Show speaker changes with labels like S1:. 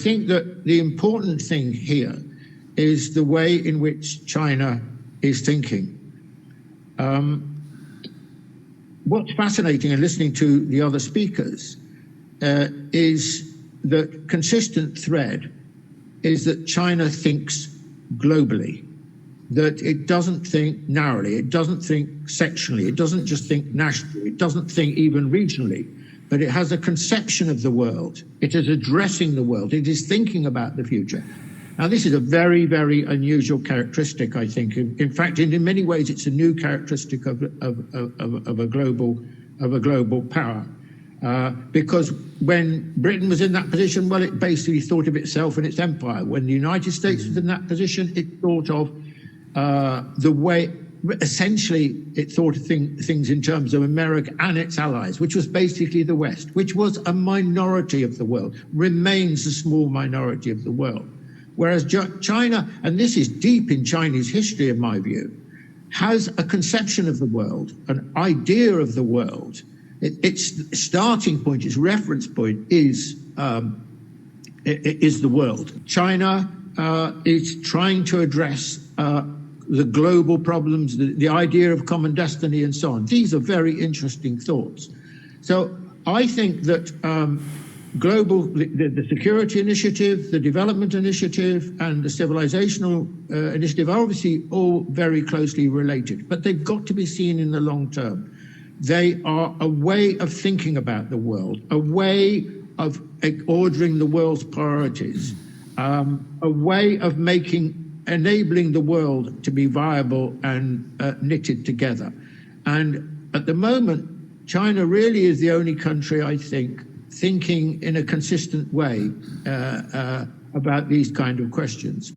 S1: think that the important thing here is the way in which China is thinking. What's fascinating in listening to the other speakers is the consistent thread is that China thinks globally, that it doesn't think narrowly, it doesn't think sectionally, it doesn't just think nationally, it doesn't think even regionally, but it has a conception of the world. It is addressing the world. It is thinking about the future. Now, this is a very, very unusual characteristic, I think. In fact, in many ways, it's a new characteristic of a global power. Because when Britain was in that position, well, it basically thought of itself and its empire. When the United States was in that position, it thought of the way, essentially, it thought of things in terms of America and its allies, which was basically the West, which was a minority of the world, remains a small minority of the world. Whereas China, and this is deep in Chinese history, in my view, has a conception of the world, an idea of the world. Its starting point, its reference point is the world. China is trying to address the global problems, the idea of common destiny, and so on. These are very interesting thoughts. So I think that the security initiative, the development initiative, and the civilizational initiative are obviously all very closely related, but they've got to be seen in the long term. They are a way of thinking about the world, a way of ordering the world's priorities, a way of enabling the world to be viable and knitted together. And at the moment, China really is the only country, I think, thinking in a consistent way about these kind of questions.